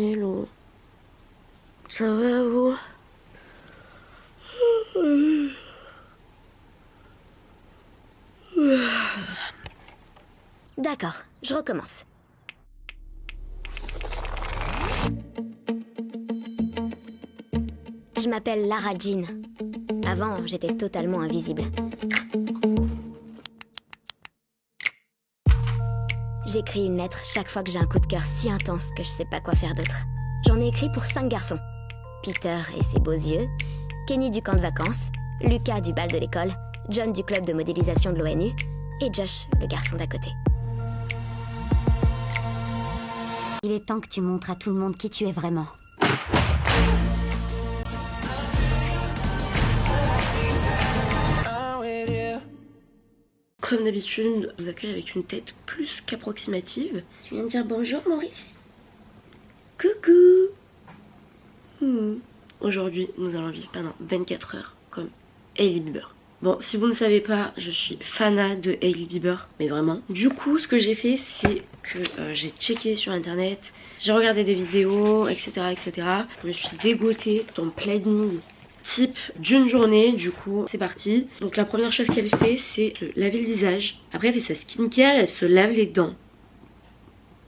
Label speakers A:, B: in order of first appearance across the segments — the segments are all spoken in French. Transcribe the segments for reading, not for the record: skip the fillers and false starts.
A: Hello. Ça va vous?
B: D'accord, je recommence. Je m'appelle Lara Jean. Avant, j'étais totalement invisible. J'écris une lettre chaque fois que j'ai un coup de cœur si intense que je sais pas quoi faire d'autre. J'en ai écrit pour 5 garçons. Peter et ses beaux yeux, Kenny du camp de vacances, Lucas du bal de l'école, John du club de modélisation de l'ONU et Josh, le garçon d'à côté. Il est temps que tu montres à tout le monde qui tu es vraiment.
A: Comme d'habitude, je vous accueille avec une tête plus qu'approximative. Tu viens de dire bonjour Maurice. Coucou. Aujourd'hui, nous allons vivre pendant 24 heures comme Hailey Bieber. Bon, si vous ne savez pas, je suis fanat de Hailey Bieber, mais vraiment. Du coup, ce que j'ai fait, c'est que j'ai checké sur internet, j'ai regardé des vidéos, etc., etc. Je me suis dégotée ton planning type d'une journée. Du coup, c'est parti. Donc la première chose qu'elle fait, c'est se laver le visage. Après, elle fait sa skincare, elle se lave les dents.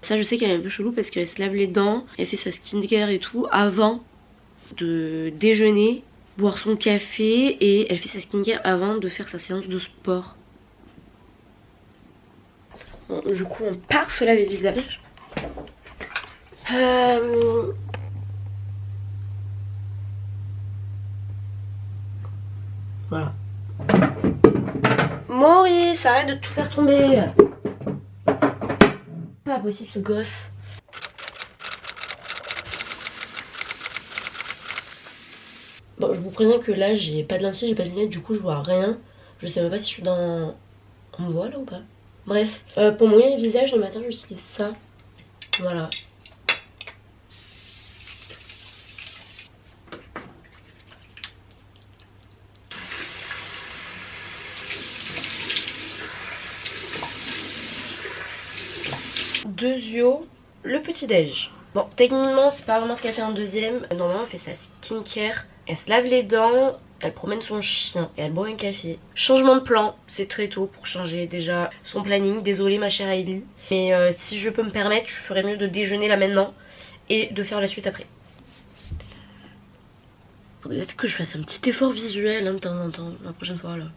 A: Ça, je sais qu'elle est un peu chelou parce qu'elle se lave les dents, elle fait sa skincare et tout avant de déjeuner, boire son café, et elle fait sa skincare avant de faire sa séance de sport. Bon, du coup, on part se laver le visage. Voilà. Maurice, arrête de tout faire tomber. Pas possible ce gosse. Bon, je vous préviens que là, j'ai pas de lentilles, j'ai pas de lunettes, du coup, je vois rien. Je sais même pas si je suis dans... On me voit là ou pas? Bref, pour mouiller le visage le matin, j'utilise ça. Voilà. Deuxio, le petit déj. Bon, techniquement, c'est pas vraiment ce qu'elle fait en deuxième. Normalement, elle fait sa skincare, elle se lave les dents, elle promène son chien et elle boit un café. Changement de plan, c'est très tôt pour changer déjà son planning. Désolée ma chère Hailey, mais si je peux me permettre, je ferais mieux de déjeuner là maintenant et de faire la suite après. Faudrait peut-être que je fasse un petit effort visuel hein, de temps en temps, la prochaine fois là.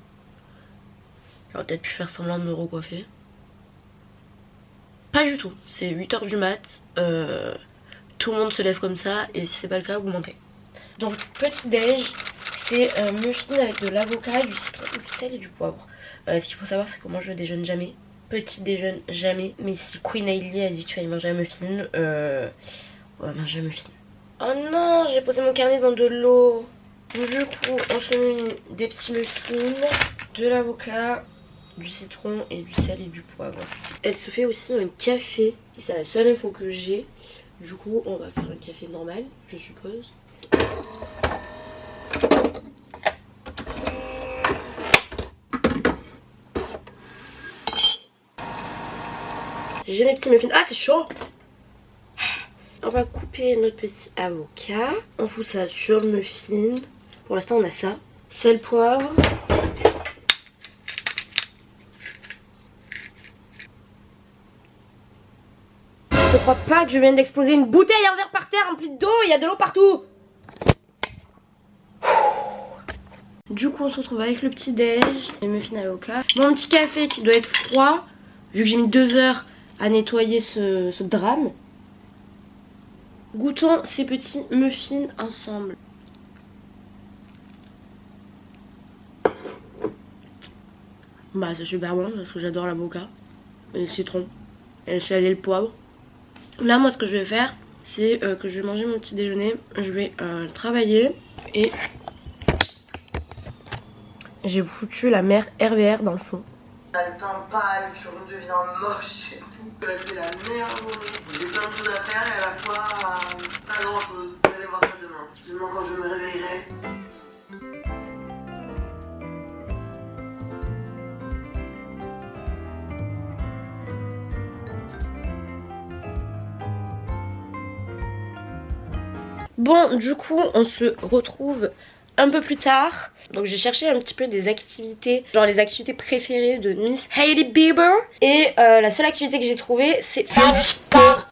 A: J'aurais peut-être pu faire semblant de me recoiffer. Pas du tout, c'est 8h du mat, tout le monde se lève comme ça et si c'est pas le cas vous mentez. Donc petit déj, c'est muffin avec de l'avocat, du citron, du sel et du poivre. Ce qu'il faut savoir c'est que moi je déjeune jamais, petit déjeune jamais, mais si Queen Hailey a dit qu'il fallait manger un muffin, on va manger un muffin. Oh non, j'ai posé mon carnet dans de l'eau. Du coup on se munit des petits muffins, de l'avocat, du citron et du sel et du poivre. Elle se fait aussi un café, et c'est la seule info que j'ai. Du coup on va faire un café normal, je suppose. J'ai mes petits muffins. Ah c'est chaud. On va couper notre petit avocat. On fout ça sur le muffin. Pour l'instant on a ça. Sel, poivre. Je crois pas que je viens d'exploser une bouteille en verre par terre remplie d'eau, il y a de l'eau partout. Du coup on se retrouve avec le petit déj, les muffins à l'avocat. Mon petit café qui doit être froid, vu que j'ai mis 2 heures à nettoyer ce drame. Goûtons ces petits muffins ensemble. Bah c'est super bon parce que j'adore l'avocat, et le citron, et le sel et le poivre. Là moi ce que je vais faire c'est que je vais manger mon petit déjeuner, je vais travailler et j'ai foutu la mère RVR dans le fond.
C: T'as le teint pâle, tu redeviens moche et tout. Là c'est la meilleure journée. J'ai plein de choses à faire et à la fois pas grand chose. Je vais aller voir ça demain. Demain quand je me réveillerai.
A: Bon, du coup, on se retrouve un peu plus tard. Donc j'ai cherché un petit peu des activités, genre les activités préférées de Miss Hailey Bieber. Et la seule activité que j'ai trouvée, c'est faire du sport.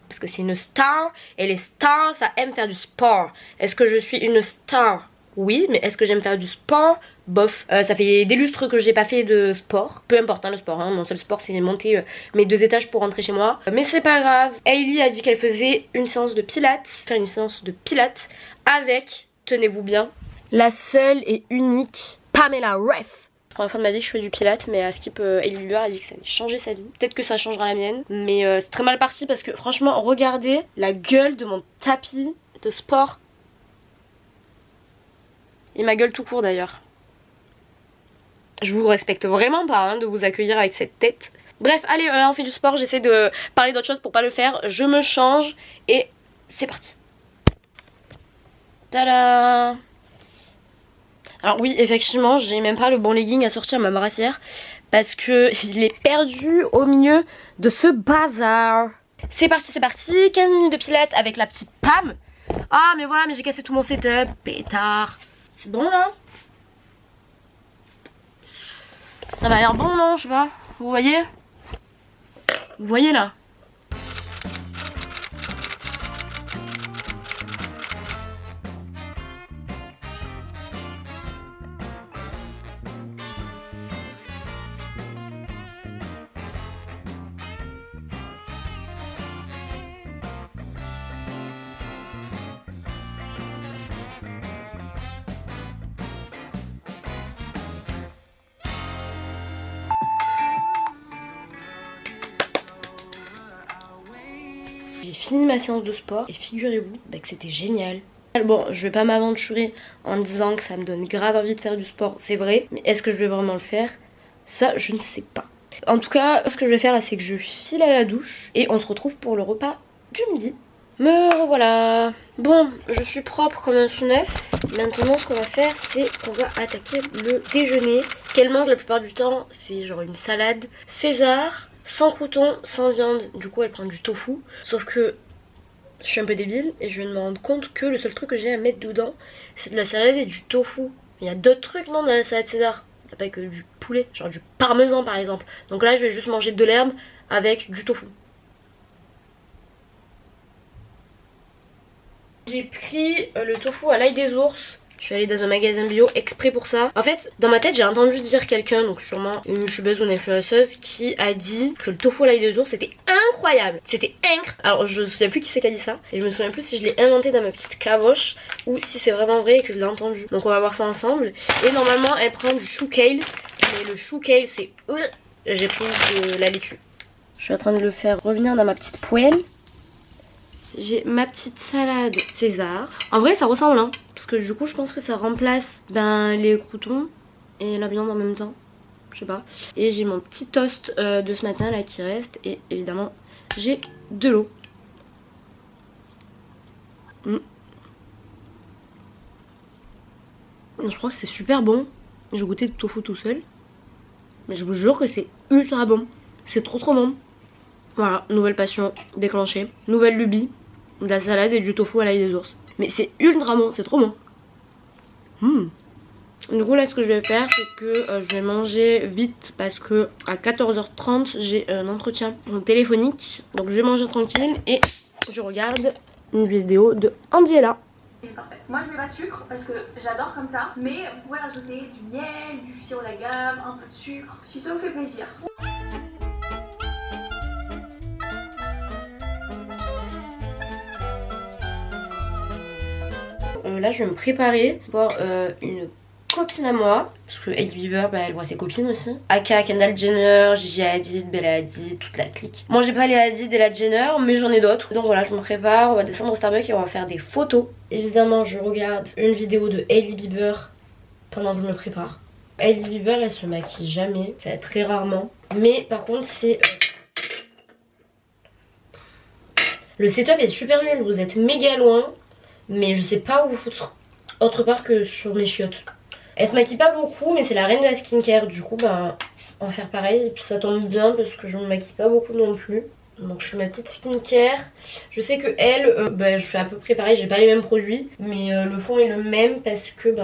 A: Parce que c'est une star, et les stars, ça aime faire du sport. Est-ce que je suis une star? Oui, mais est-ce que j'aime faire du sport? Bof. Ça fait des lustres que j'ai pas fait de sport. Peu importe hein, le sport, hein. Mon seul sport c'est monter mes 2 étages pour rentrer chez moi. Mais c'est pas grave. Hailey a dit qu'elle faisait une séance de pilates. Faire une séance de pilates avec, tenez-vous bien, la seule et unique Pamela Reif. Première fois de ma vie que je fais du pilates, mais à Skip Hailey Bieber a dit que ça allait changer sa vie. Peut-être que ça changera la mienne, mais c'est très mal parti parce que franchement, regardez la gueule de mon tapis de sport. Et ma gueule tout court d'ailleurs. Je vous respecte vraiment pas hein, de vous accueillir avec cette tête. Bref, allez, là on fait du sport, j'essaie de parler d'autre chose pour pas le faire. Je me change et c'est parti. Tada! Alors oui, effectivement, j'ai même pas le bon legging à sortir ma brassière parce que il est perdu au milieu de ce bazar. C'est parti, 15 minutes de pilates avec la petite Pam. Ah mais voilà, mais j'ai cassé tout mon setup, pétard. C'est bon là? Ça m'a l'air bon non? Je sais pas. Vous voyez? Vous voyez là? J'ai fini ma séance de sport et figurez-vous que c'était génial. Bon, je vais pas m'aventurer en disant que ça me donne grave envie de faire du sport, c'est vrai. Mais est-ce que je vais vraiment le faire? Ça, je ne sais pas. En tout cas, ce que je vais faire là, c'est que je file à la douche et on se retrouve pour le repas du midi. Me revoilà. Bon, je suis propre comme un sous neuf. Maintenant, ce qu'on va faire, c'est qu'on va attaquer le déjeuner. Qu'elle mange la plupart du temps, c'est genre une salade César, sans crouton, sans viande. Du coup, elle prend du tofu. Sauf que je suis un peu débile et je viens de me rendre compte que le seul truc que j'ai à mettre dedans, c'est de la salade et du tofu. Il y a d'autres trucs, non, dans la salade César? Il n'y a pas que du poulet, genre du parmesan par exemple. Donc là, je vais juste manger de l'herbe avec du tofu. J'ai pris le tofu à l'ail des ours. Je suis allée dans un magasin bio exprès pour ça. En fait, dans ma tête, j'ai entendu dire quelqu'un, donc sûrement une youtubeuse ou une influenceuse, qui a dit que le tofu à l'ail des ours c'était incroyable. C'était incroyable. Alors je me souviens plus qui c'est qui a dit ça. Et je me souviens plus si je l'ai inventé dans ma petite caboche ou si c'est vraiment vrai et que je l'ai entendu. Donc on va voir ça ensemble. Et normalement, elle prend du chou kale. Mais le chou kale, c'est... J'ai pris de la laitue. Je suis en train de le faire revenir dans ma petite poêle. J'ai ma petite salade César. En vrai ça ressemble hein, parce que du coup je pense que ça remplace les croutons et la viande en même temps. Je sais pas. Et j'ai mon petit toast de ce matin là qui reste. Et évidemment j'ai de l'eau. Je crois que c'est super bon. J'ai goûté du tofu tout seul. Mais je vous jure que c'est ultra bon. C'est trop bon. Voilà, nouvelle passion déclenchée. Nouvelle lubie. De la salade et du tofu à l'ail des ours. Mais c'est ultra bon, c'est trop bon. Du coup là ce que je vais faire c'est que je vais manger vite parce que à 14h30 j'ai un entretien téléphonique. Donc je vais manger tranquille et je regarde une vidéo de Andiella.
D: Parfait. Moi je mets pas de sucre parce que j'adore comme ça, mais vous pouvez rajouter du miel, du sirop d'agave, un peu de sucre, si ça vous fait plaisir.
A: Là je vais me préparer pour une copine à moi, parce que Hailey Bieber elle voit ses copines aussi, aka Kendall Jenner, Gigi Hadid, Bella Hadid, toute la clique. Moi j'ai pas les Hadid et la Jenner mais j'en ai d'autres, donc voilà je me prépare, on va descendre au Starbucks et on va faire des photos. Évidemment je regarde une vidéo de Hailey Bieber pendant que je me prépare. Hailey Bieber elle se maquille jamais, enfin très rarement, mais par contre c'est... Le setup est super nul, vous êtes méga loin. Mais je sais pas où vous foutre autre part que sur mes chiottes. Elle se maquille pas beaucoup mais c'est la reine de la skincare. Du coup on va faire pareil. Et puis ça tombe bien parce que je me maquille pas beaucoup non plus. Donc je fais ma petite skincare. Je sais que elle, je fais à peu près pareil, j'ai pas les mêmes produits. Mais le fond est le même parce que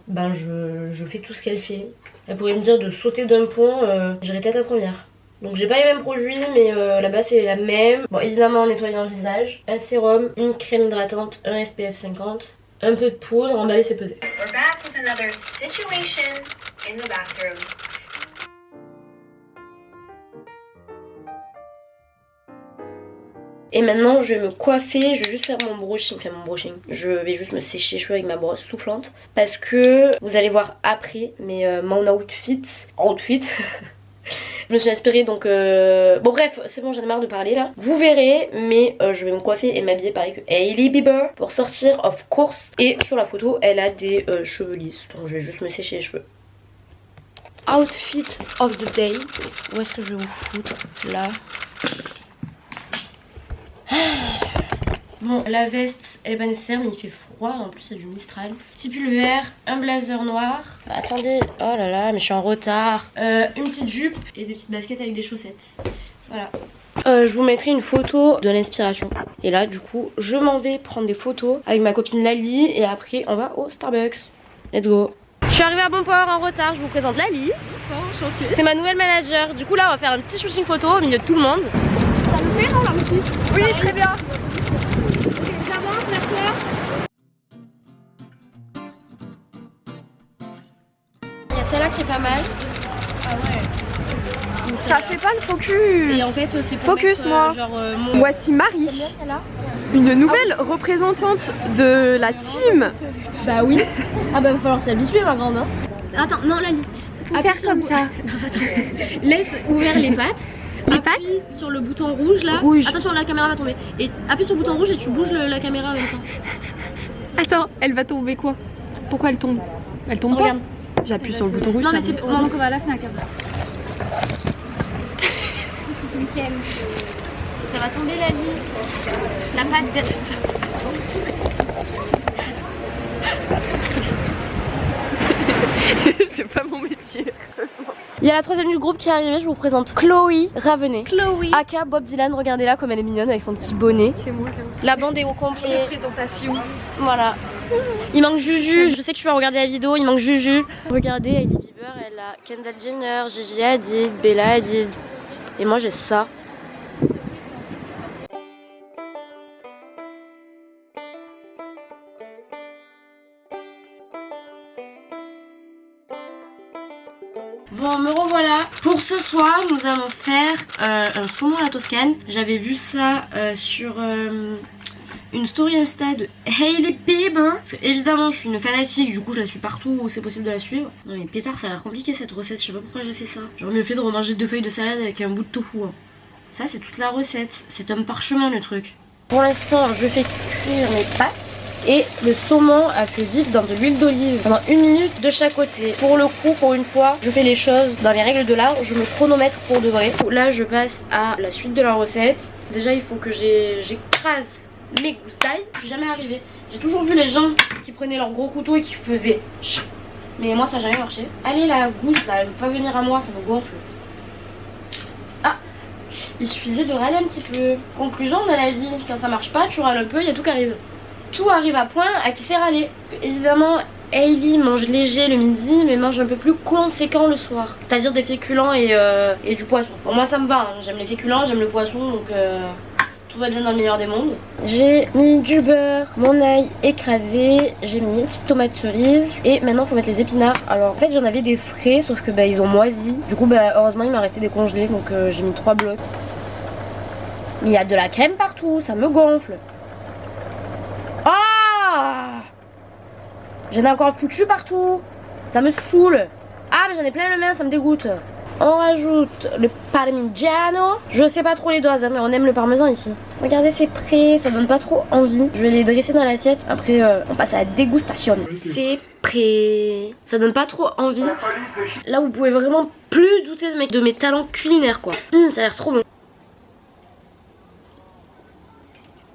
A: je fais tout ce qu'elle fait. Elle pourrait me dire de sauter d'un pont, j'irai peut-être la première. Donc j'ai pas les mêmes produits mais la base c'est la même. Bon évidemment nettoyant le visage, un sérum, une crème hydratante, un SPF 50, un peu de poudre, emballer c'est pesé.
E: We're back with another situation in the bathroom.
A: Et maintenant je vais me coiffer, je vais juste faire mon brushing, je vais juste me sécher les cheveux avec ma brosse soufflante. Parce que vous allez voir après, mais mon outfit je me suis inspirée donc bon bref c'est bon j'en ai marre de parler là. Vous verrez mais je vais me coiffer et m'habiller pareil que Hailey Bieber pour sortir of course. Et sur la photo elle a des cheveux lisses donc je vais juste me sécher les cheveux. Outfit of the day. Où est-ce que je vais vous foutre? Là. Bon la veste elle est pas nécessaire mais il fait froid en plus c'est du Mistral. Petit pull vert, un blazer noir. Attendez, oh là là mais je suis en retard. Une petite jupe et des petites baskets avec des chaussettes. Voilà. Je vous mettrai une photo de l'inspiration. Et là du coup je m'en vais prendre des photos avec ma copine Lali et après on va au Starbucks. Let's go. Je suis arrivée à bon port en retard, je vous présente Lali.
F: Bonsoir, enchantée.
A: C'est ma nouvelle manager. Du coup là on va faire un petit shooting photo au milieu de tout le monde.
F: Ça me fait non la petite?
A: Oui très bien.
F: Ok, j'avance vers toi.
A: Il y a celle-là qui est pas mal.
F: Ah ouais.
G: Ça fait pas le focus.
A: Et en fait c'est pour
G: Focus,
A: mettre,
G: moi. Voici Marie, une nouvelle représentante de la team.
A: Bah oui. Ah bah va falloir s'habituer ma grande hein. Attends, non Lali.
G: Faire comme ça.
A: Laisse ouvert les pattes.
G: Les
A: Appuie sur le bouton rouge là.
G: Rouge.
A: Attention la caméra va tomber. Et appuie sur le bouton rouge et tu bouges la caméra en même temps.
G: Attends, elle va tomber quoi? Pourquoi elle tombe? Elle tombe pas.
A: Regarde.
G: J'appuie sur le bouton rouge.
A: Non
G: ça
A: mais c'est
G: tombe.
A: bon.
F: Donc on va à la fin comme ça. Nickel.
A: Ça va tomber Lali. La patte de...
G: C'est pas mon métier, heureusement.
A: Il y a la troisième du groupe qui est arrivée, je vous présente Chloé Ravenet.
F: Chloé.
A: Aka Bob Dylan, regardez-la comme elle est mignonne avec son petit bonnet.
G: Chez moi, quand même.
A: La bande est au complet.
F: Présentation.
A: Voilà. Il manque Juju, je sais que tu vas regarder la vidéo, il manque Juju. Regardez, Hailey Bieber, elle a Kendall Jenner, Gigi Hadid, Bella Hadid. Et moi j'ai ça. Bon, me revoilà. Pour ce soir, nous allons faire un saumon à la Toscane. J'avais vu ça sur une story Insta de Hailey Bieber. Parce que, évidemment, je suis une fanatique, du coup, je la suis partout où c'est possible de la suivre. Non, mais pétard, ça a l'air compliqué cette recette. Je sais pas pourquoi j'ai fait ça. J'aurais mieux fait de remanger 2 feuilles de salade avec un bout de tofu. Hein. Ça, c'est toute la recette. C'est un parchemin le truc. Pour l'instant, je fais cuire mes pâtes. Et le saumon a fait vivre dans de l'huile d'olive pendant 1 minute de chaque côté. Pour le coup, pour une fois, je fais les choses dans les règles de l'art. Je me chronomètre pour de vrai. Là, je passe à la suite de la recette. Déjà, il faut que j'écrase mes gousses d'ail. Je suis jamais arrivée. J'ai toujours vu les gens qui prenaient leur gros couteau et qui faisaient chat. Mais moi, ça n'a jamais marché. Allez, la gousse, là, elle veut pas venir à moi, ça me gonfle. Ah, il suffisait de râler un petit peu. Conclusion de la vie, quand ça marche pas, tu râles un peu, il y a tout qui arrive. Tout arrive à point, à qui sait râler. Évidemment, Hailey mange léger le midi, mais mange un peu plus conséquent le soir. C'est-à-dire des féculents et du poisson. Pour moi, ça me va. Hein. J'aime les féculents, j'aime le poisson, donc tout va bien dans le meilleur des mondes. J'ai mis du beurre, mon ail écrasé, j'ai mis une petite tomate cerise et maintenant il faut mettre les épinards. Alors en fait j'en avais des frais, sauf que ils ont moisi. Du coup heureusement il m'a resté des congelés, donc j'ai mis 3 blocs. Mais il y a de la crème partout, ça me gonfle. Ah, j'en ai encore foutu partout. Ça me saoule. Ah mais j'en ai plein le main, ça me dégoûte. On rajoute le parmigiano. Je sais pas trop les doses hein, mais on aime le parmesan ici. Regardez c'est prêt, ça donne pas trop envie. Je vais les dresser dans l'assiette. Après on passe à la dégustation. C'est prêt. Ça donne pas trop envie. Là vous pouvez vraiment plus douter de mes talents culinaires quoi. Ça a l'air trop bon.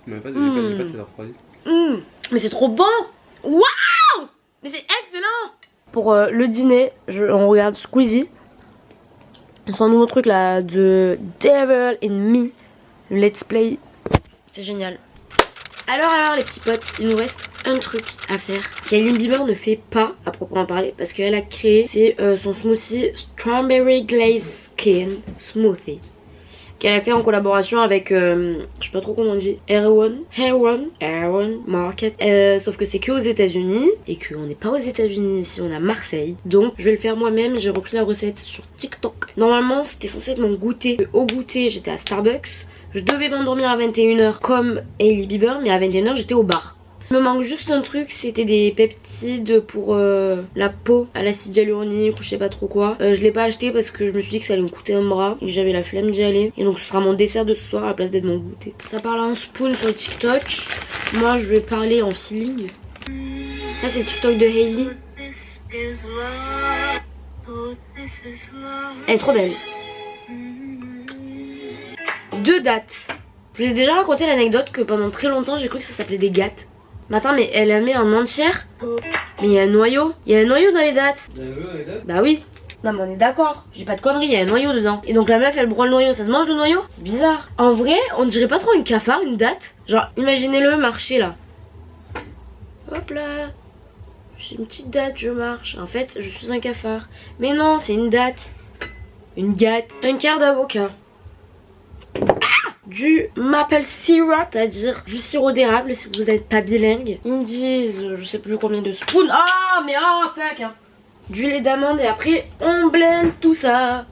H: Mais pas de c'est refroidi.
A: Mais c'est trop bon. Waouh. Mais c'est excellent. Pour le dîner, on regarde Squeezie. Son nouveau truc là, The Devil in Me. le let's play. C'est génial. Alors les petits potes, il nous reste un truc à faire qu'Hailey Bieber ne fait pas à proprement parler parce qu'elle a créé, c'est son smoothie Strawberry Glaze Skin Smoothie qu'elle a fait en collaboration avec je sais pas trop comment on dit, Erewhon Market, sauf que c'est que aux États-Unis et qu'on n'est pas aux États-Unis ici, on est à Marseille. Donc je vais le faire moi-même. J'ai repris la recette sur TikTok. Normalement c'était censé être mon goûter. Au goûter j'étais à Starbucks. Je devais m'endormir à 21h comme Hailey Bieber, mais à 21h j'étais au bar. Il me manque juste un truc, c'était des peptides pour la peau à l'acide hyaluronique ou je sais pas trop quoi. Je l'ai pas acheté parce que je me suis dit que ça allait me coûter un bras et que j'avais la flemme d'y aller. Et donc ce sera mon dessert de ce soir à la place d'être mon goûter. Ça parle en spoon sur le TikTok. Moi je vais parler en feeling. Ça c'est le TikTok de Hailey. Elle est trop belle. 2 dates. Je vous ai déjà raconté l'anecdote que pendant très longtemps j'ai cru que ça s'appelait des gâtes. Mais attends, mais elle la met en entière. Mais il y a un noyau. Il y a un noyau dans les dates.
H: Il y a un noyau dans les dates?
A: Bah oui. Non mais on est d'accord. J'ai pas de conneries, il y a un noyau dedans. Et donc la meuf elle broie le noyau. Ça se mange le noyau? C'est bizarre. En vrai, on dirait pas trop un cafard, une date. Genre, imaginez-le marcher là. Hop là. J'ai une petite date, je marche. En fait, je suis un cafard. Mais non, c'est une date. Une gâte. Un quart d'avocat. Du maple syrup, c'est-à-dire du sirop d'érable si vous n'êtes pas bilingue. Ils me disent je sais plus combien de spoons. Ah mais oh tac hein. Du lait d'amande et après on blende tout ça.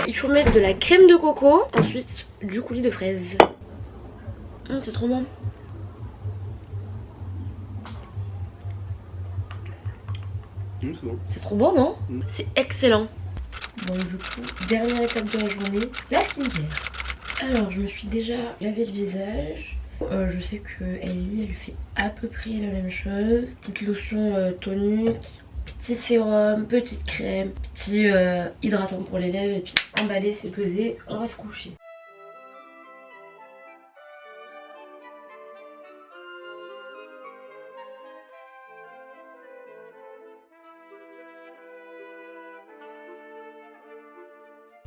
A: Il faut mettre de la crème de coco, ensuite du coulis de fraises. C'est trop bon.
H: C'est bon.
A: C'est trop bon non? C'est excellent. Bon du coup, dernière étape de la journée, la skincare. Alors je me suis déjà lavé le visage. Je sais que Hailey elle fait à peu près la même chose. Petite lotion tonique, petit sérum, petite crème, petit hydratant pour les lèvres et puis emballé, c'est pesé, on va se coucher.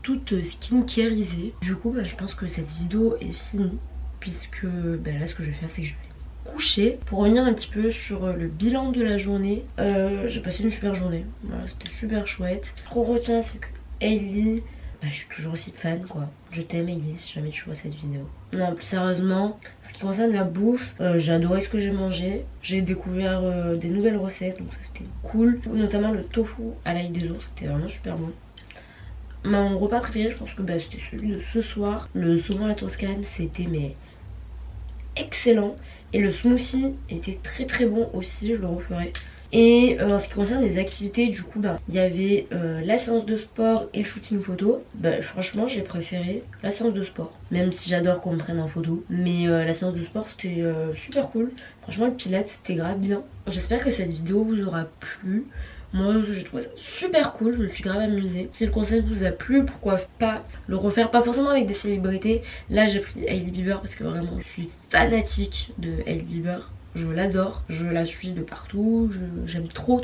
A: Toute skincareisée. Du coup je pense que cette vidéo est finie puisque là ce que je vais faire c'est que je vais coucher. Pour revenir un petit peu sur le bilan de la journée, j'ai passé une super journée, voilà, c'était super chouette. Ce qu'on retient c'est que Hailey, je suis toujours aussi fan quoi. Je t'aime Hailey si jamais tu vois cette vidéo. Non plus sérieusement, ce qui concerne la bouffe, j'ai adoré ce que j'ai mangé. J'ai découvert des nouvelles recettes donc ça c'était cool. Notamment le tofu à l'ail des ours, c'était vraiment super bon. Mon repas préféré je pense que c'était celui de ce soir. Le saumon à la Toscane c'était mais excellent. Et le smoothie était très très bon aussi, je le referai. Et en ce qui concerne les activités du coup il y avait la séance de sport et le shooting photo. Franchement j'ai préféré la séance de sport. Même si j'adore qu'on me prenne en photo. Mais la séance de sport c'était super cool. Franchement le pilates c'était grave bien. J'espère que cette vidéo vous aura plu. Moi j'ai trouvé ça super cool, je me suis grave amusée. Si le concept vous a plu, pourquoi pas le refaire, pas forcément avec des célébrités. Là j'ai pris Hailey Bieber parce que vraiment je suis fanatique de Hailey Bieber. Je l'adore, je la suis de partout, j'aime trop.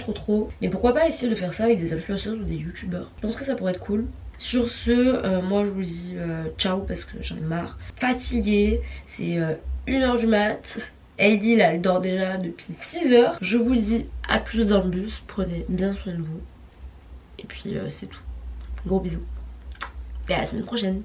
A: Mais pourquoi pas essayer de faire ça avec des influenceurs ou des youtubeurs. Je pense que ça pourrait être cool. Sur ce, moi je vous dis ciao parce que j'en ai marre. Fatiguée, c'est 1h du mat. Hailey là elle dort déjà depuis 6h. Je vous dis à plus dans le bus, prenez bien soin de vous. Et puis c'est tout. Gros bisous. Et à la semaine prochaine.